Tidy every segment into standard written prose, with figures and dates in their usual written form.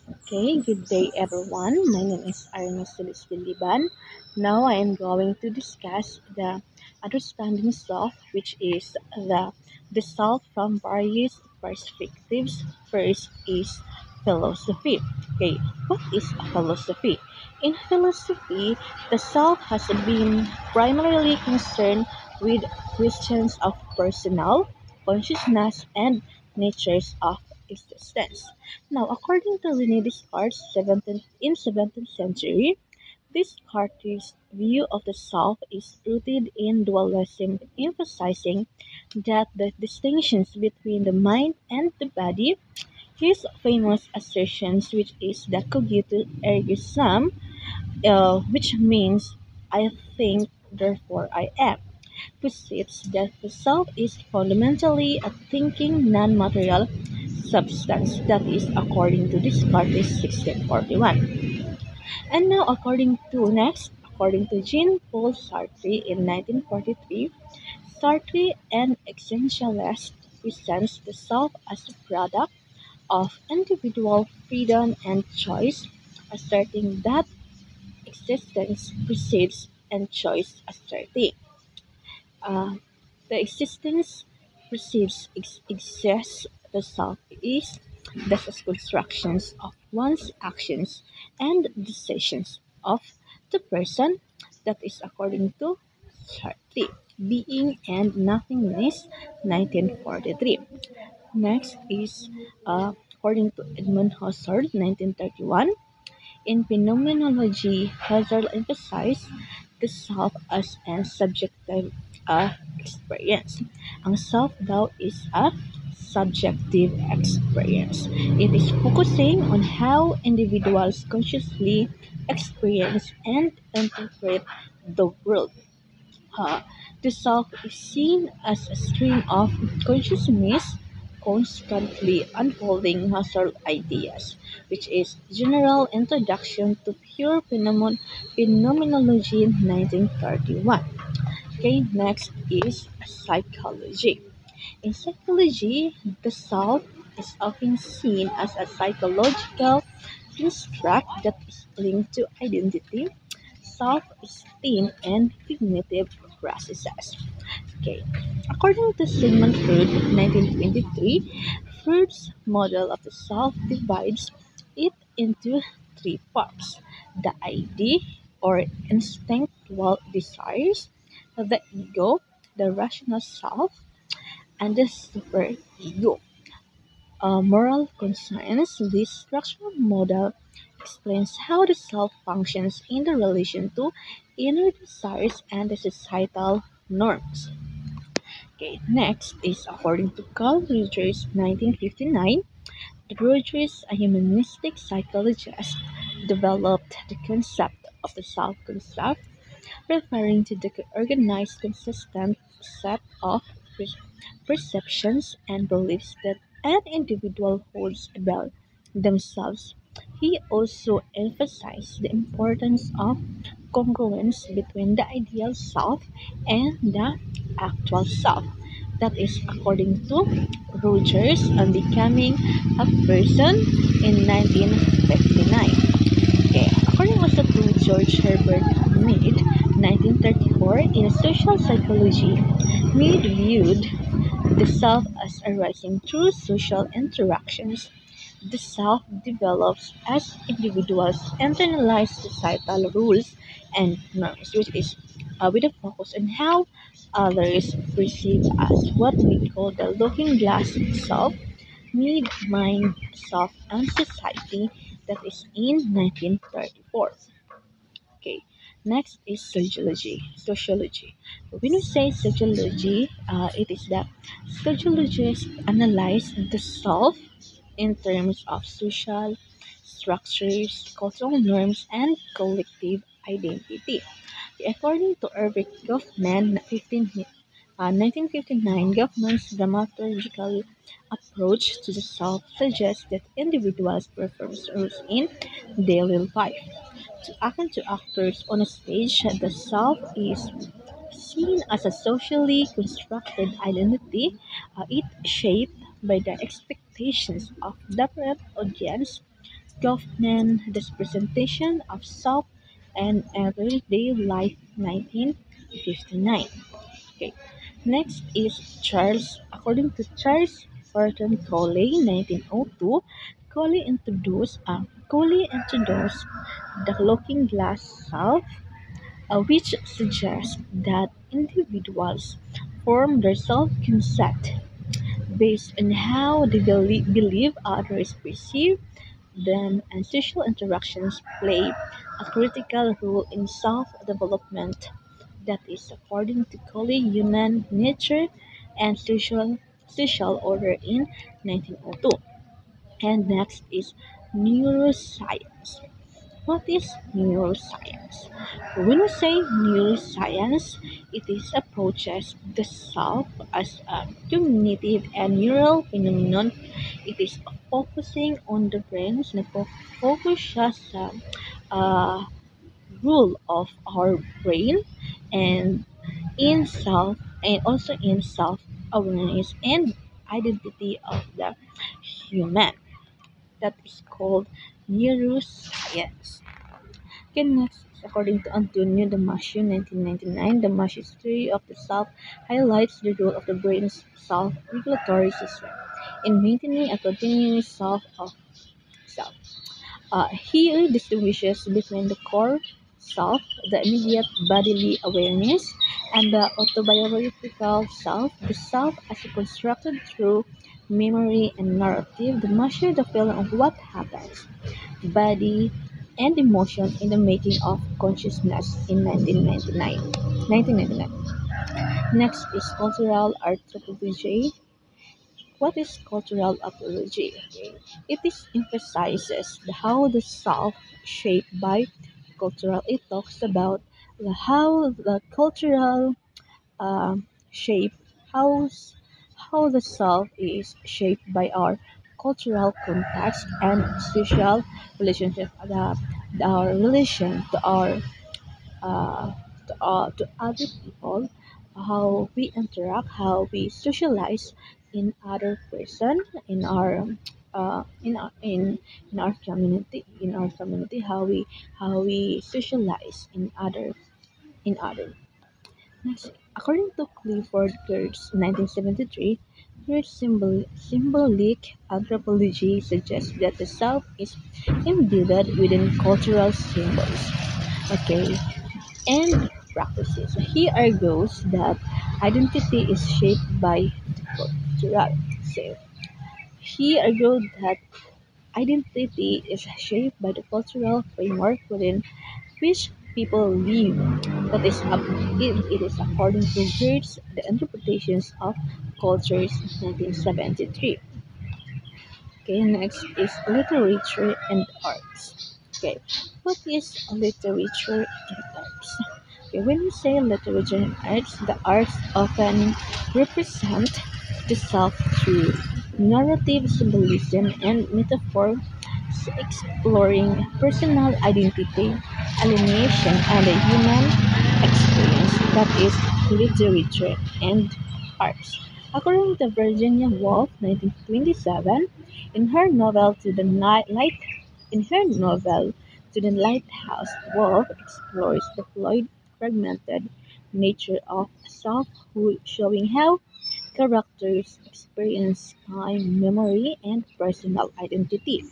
Okay, good day everyone. My name is Arna Liban. Now I am going to discuss the understanding self, which is the self from various perspectives. First is philosophy. Okay, what is a philosophy? In philosophy, the self has been primarily concerned with questions of personal consciousness and natures of existence. Now, according to René Descartes, 17th century, Descartes' view of the self is rooted in dualism, emphasizing that the distinctions between the mind and the body. His famous assertions, which is the cogito ergo sum, which means I think, therefore I am, posits that the self is fundamentally a thinking non-material substance. That is according to Descartes 1641. And now according to Jean-Paul Sartre in 1943, Sartre, an existentialist, presents the self as a product of individual freedom and choice, asserting that existence precedes and choice asserting. Uh, the existence perceives exists the self is the constructions of one's actions and decisions of the person. That is according to Sartre. Being and Nothingness, 1943. Next is according to Edmund Husserl, 1931. In phenomenology, Husserl emphasized the self as a subjective experience. Ang self daw is a subjective experience. It is focusing on how individuals consciously experience and interpret the world. Uh, the self is seen as a stream of consciousness constantly unfolding Husserl ideas, which is General Introduction to Pure Phenomenology, 1931. Okay, next is psychology. In psychology, the self is often seen as a psychological construct that is linked to identity, self-esteem, and cognitive processes. Okay. According to Sigmund Freud, 1923, Freud's model of the self divides it into three parts: the ID or instinctual desires, the ego, the rational self, and the superego. Moral conscience. This structural model explains how the self functions in the relation to inner desires and the societal norms. Okay, next is according to Carl Rogers, 1959. Rogers, a humanistic psychologist, developed the concept of the self concept, referring to the organized, consistent set of per- perceptions and beliefs that an individual holds about themselves. He also emphasized the importance of congruence between the ideal self and the actual self. That is according to Rogers on Becoming a Person in 1959. Okay, according also to George Herbert Mead, 1934, in Social Psychology, Mead viewed the self as arising through social interactions. The self develops as individuals internalize societal rules and norms, which is with a focus on how others perceive us, what we call the looking glass self, need, mind, self, and society. That is in 1934. Okay, next is sociology. Sociology. When we say sociology, it is that sociologists analyze the self in terms of social structures, cultural norms, and collective identity. According to Erving Goffman, 1959, Goffman's dramaturgical approach to the self suggests that individuals perform roles in daily life. To akin to actors on a stage, the self is seen as a socially constructed identity, it shaped by the expectations of different audience Kaufman, This Presentation of Self and Everyday Life, 1959. Okay. Next is according to Charles Burton Coley, 1902, Coley introduced the looking glass self, which suggests that individuals form their self-concept based on how they believe others perceive them, and social interactions play a critical role in self-development. That is, according to Coley, Human Nature and Social Order in 1902. And next is neuroscience. What is neuroscience? When we say neuroscience, it is approaches the self as a cognitive and neural phenomenon. It is focusing on the brain's focuses rule of our brain and in self and also in self awareness and identity of the human. That is called neuroscience. Okay, next, according to Antonio Damasio, 1999, Damasio's theory of the self highlights the role of the brain's self-regulatory system in maintaining a continuous self of self. He distinguishes between the core self, the immediate bodily awareness, and the autobiographical self, the self as constructed through memory and narrative, the measure the feeling of what happens, body, and emotion in the making of consciousness in 1999. Next is cultural anthropology. What is cultural apology? Okay. It is emphasizes how the self shaped by cultural. It talks about how the cultural shape how how the self is shaped by our cultural context and social relationship. Our relation uh, to other people, how we interact, how we socialize in other person, in our community, how we socialize in other. Next, according to Clifford Geertz, 1973, Geertz symbolic anthropology suggests that the self is embedded within cultural symbols. Okay, and practices. He argues that identity is shaped by the cultural self. He argued that identity is shaped by the cultural framework within which people live. It is according to Geertz, the interpretations of cultures, 1973. Okay, next is literature and arts. Okay, what is literature and arts? Okay, when we say literature and arts, the arts often represent the self through narrative symbolism and metaphor, exploring personal identity, alienation, and the human experience. That is literature and arts. According to Virginia Woolf, 1927, in her novel To the Night Light, in her novel To the Lighthouse, Woolf explores the fluid, fragmented nature of selfhood, showing how characters experience time, memory, and personal identity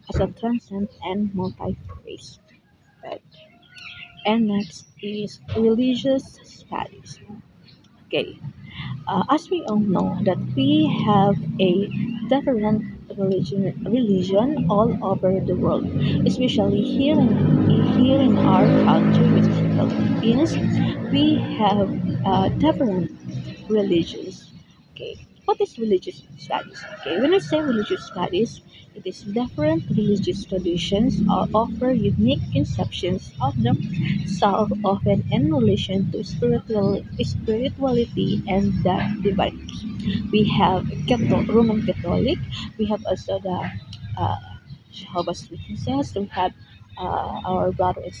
as a transient and multi-phase. And next is religious studies. Okay, as we all know that we have a different religion all over the world, especially here in our country, which is the Philippines. We have different religions. Okay, what is religious studies? Okay, when I say religious studies, it is different religious traditions offer unique conceptions of the self, often in relation to spirituality and the divinity. We have Roman Catholic. We have also the uh, Jehovah's Witnesses. We have our brother and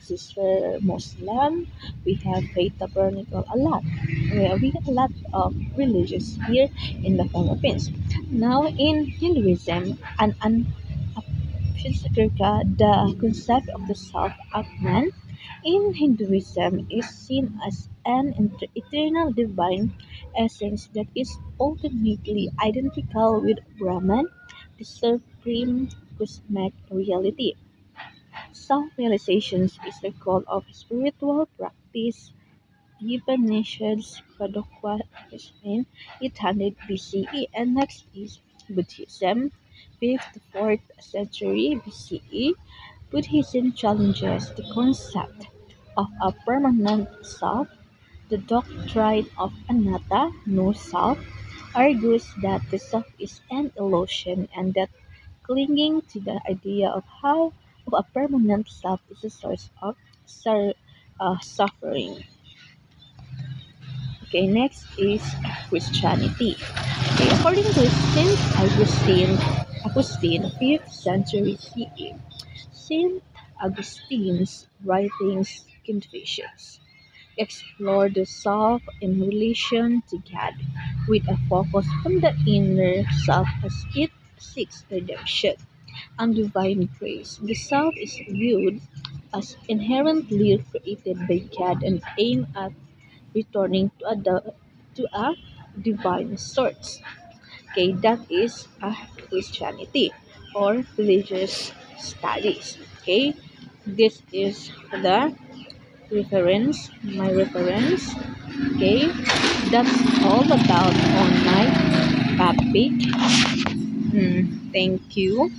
sister Muslim. We have Faith Tabernacle. A lot. We have a lot of religions here in the Philippines. Now in Hinduism, an the concept of the self-Atman in Hinduism is seen as an eternal divine essence that is ultimately identical with Brahman, the supreme cosmic reality. Self-realization is the goal of spiritual practice. Upanishads Padokwa is in 800 BCE, and next is Buddhism, 5th to 4th century BCE. Buddhism challenges the concept of a permanent self. The doctrine of anatta, no self, argues that the self is an illusion and that clinging to the idea of a permanent self is a source of sur- suffering. Okay, next is Christianity. Okay, according to Saint Augustine, 5th century CE, Saint Augustine's writings Confessions explore the self in relation to God, with a focus on the inner self as it seeks redemption and divine grace. The self is viewed as inherently created by God and aimed at returning to a divine source. Okay, that is a Christianity or religious studies. Okay, this is the reference, my reference. Okay, that's all about on my topic. Thank you.